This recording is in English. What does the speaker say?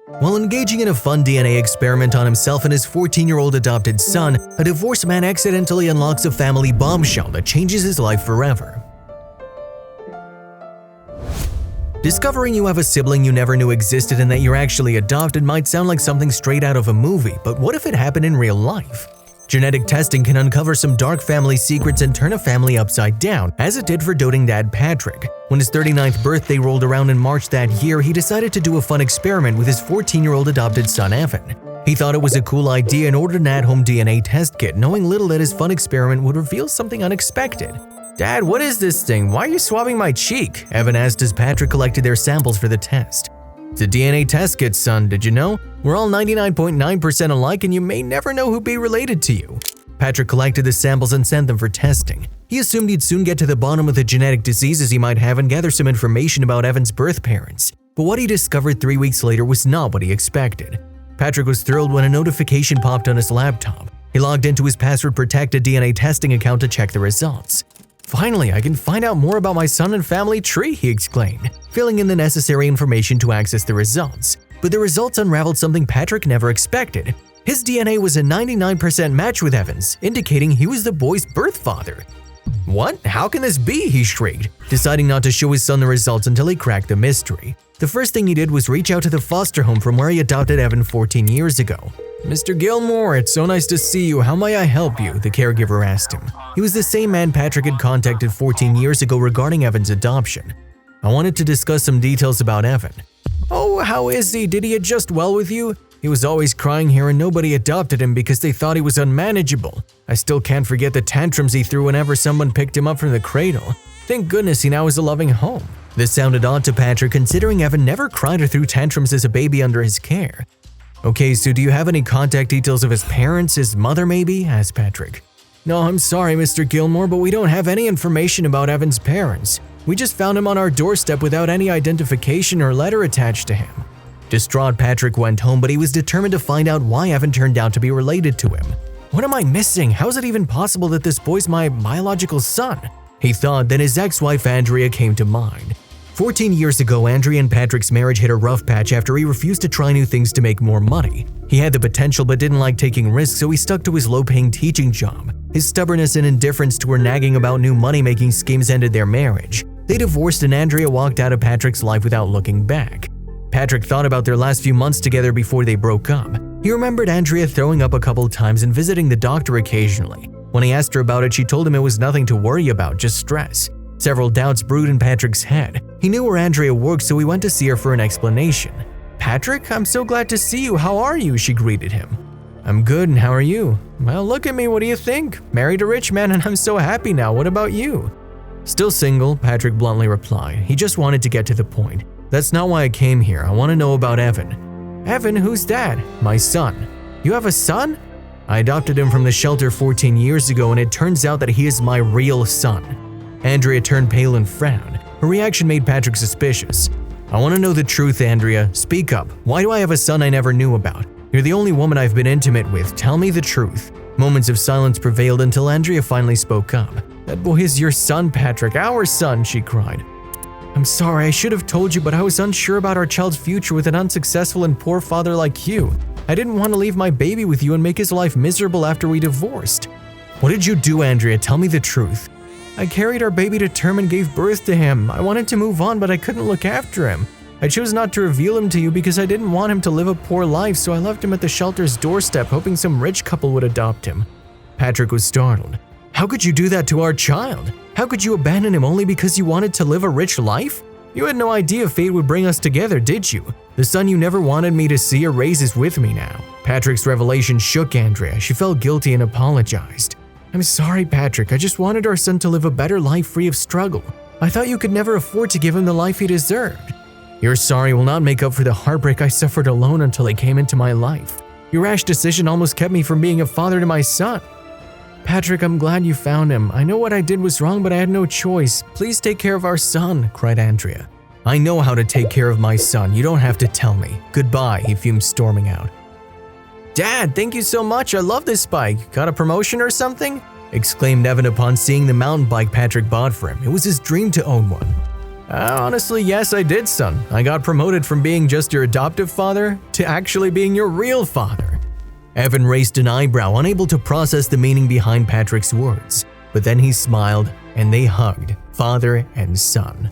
While engaging in a fun DNA experiment on himself and his 14-year-old adopted son, a divorced man accidentally unlocks a family bombshell that changes his life forever. Discovering you have a sibling you never knew existed and that you're actually adopted might sound like something straight out of a movie, but what if it happened in real life? Genetic testing can uncover some dark family secrets and turn a family upside down, as it did for doting dad Patrick. When his 39th birthday rolled around in March that year, he decided to do a fun experiment with his 14-year-old adopted son Evan. He thought it was a cool idea and ordered an at-home DNA test kit, knowing little that his fun experiment would reveal something unexpected. "Dad, what is this thing? Why are you swabbing my cheek?" Evan asked as Patrick collected their samples for the test. "It's a DNA test kit, son, did you know? We're all 99.9% alike and you may never know who'd be related to you." Patrick collected the samples and sent them for testing. He assumed he'd soon get to the bottom of the genetic diseases he might have and gather some information about Evan's birth parents. But what he discovered 3 weeks later was not what he expected. Patrick was thrilled when a notification popped on his laptop. He logged into his password-protected DNA testing account to check the results. "Finally, I can find out more about my son and family tree," he exclaimed, filling in the necessary information to access the results. But the results unraveled something Patrick never expected. His DNA was a 99% match with Evan's, indicating he was the boy's birth father. "What? How can this be?" he shrieked, deciding not to show his son the results until he cracked the mystery. The first thing he did was reach out to the foster home from where he adopted Evan 14 years ago. "Mr. Gilmore, it's so nice to see you. How may I help you?" the caregiver asked him. He was the same man Patrick had contacted 14 years ago regarding Evan's adoption. "I wanted to discuss some details about Evan." "Oh, how is he? Did he adjust well with you? He was always crying here and nobody adopted him because they thought he was unmanageable. I still can't forget the tantrums he threw whenever someone picked him up from the cradle. Thank goodness he now has a loving home." This sounded odd to Patrick considering Evan never cried or threw tantrums as a baby under his care. "Okay, so do you have any contact details of his parents, his mother maybe?" asked Patrick. "No, I'm sorry, Mr. Gilmore, but we don't have any information about Evan's parents. We just found him on our doorstep without any identification or letter attached to him." Distraught, Patrick went home, but he was determined to find out why Evan turned out to be related to him. "What am I missing? How is it even possible that this boy's my biological son?" he thought. Then his ex-wife Andrea came to mind. 14 years ago, Andrea and Patrick's marriage hit a rough patch after he refused to try new things to make more money. He had the potential but didn't like taking risks, so he stuck to his low-paying teaching job. His stubbornness and indifference to her nagging about new money-making schemes ended their marriage. They divorced and Andrea walked out of Patrick's life without looking back. Patrick thought about their last few months together before they broke up. He remembered Andrea throwing up a couple times and visiting the doctor occasionally. When he asked her about it, she told him it was nothing to worry about, just stress. Several doubts brewed in Patrick's head. He knew where Andrea worked, so he went to see her for an explanation. "Patrick, I'm so glad to see you. How are you?" she greeted him. "I'm good, and how are you?" "Well, look at me, what do you think? Married a rich man and I'm so happy now. What about you?" "Still single," Patrick bluntly replied. He just wanted to get to the point. "That's not why I came here. I want to know about Evan." "Evan, who's that?" "My son." "You have a son?" "I adopted him from the shelter 14 years ago and it turns out that he is my real son." Andrea turned pale and frowned. Her reaction made Patrick suspicious. "I want to know the truth, Andrea. Speak up. Why do I have a son I never knew about? You're the only woman I've been intimate with. Tell me the truth." Moments of silence prevailed until Andrea finally spoke up. "That boy is your son, Patrick. Our son," she cried. "I'm sorry, I should have told you, but I was unsure about our child's future with an unsuccessful and poor father like you. I didn't want to leave my baby with you and make his life miserable after we divorced." "What did you do, Andrea? Tell me the truth." "I carried our baby to term and gave birth to him. I wanted to move on, but I couldn't look after him. I chose not to reveal him to you because I didn't want him to live a poor life, so I left him at the shelter's doorstep hoping some rich couple would adopt him." Patrick was startled. "How could you do that to our child? How could you abandon him only because you wanted to live a rich life? You had no idea fate would bring us together, did you? The son you never wanted me to see or raise is with me now." Patrick's revelation shook Andrea. She felt guilty and apologized. "I'm sorry, Patrick. I just wanted our son to live a better life free of struggle. I thought you could never afford to give him the life he deserved." "Your sorry will not make up for the heartbreak I suffered alone until he came into my life. Your rash decision almost kept me from being a father to my son." "Patrick, I'm glad you found him. I know what I did was wrong, but I had no choice. Please take care of our son," cried Andrea. "I know how to take care of my son. You don't have to tell me. Goodbye," he fumed, storming out. "Dad, thank you so much. I love this bike. Got a promotion or something?" exclaimed Evan upon seeing the mountain bike Patrick bought for him. It was his dream to own one. Honestly, yes, I did, son. I got promoted from being just your adoptive father to actually being your real father." Evan raised an eyebrow, unable to process the meaning behind Patrick's words. But then he smiled and they hugged, father and son.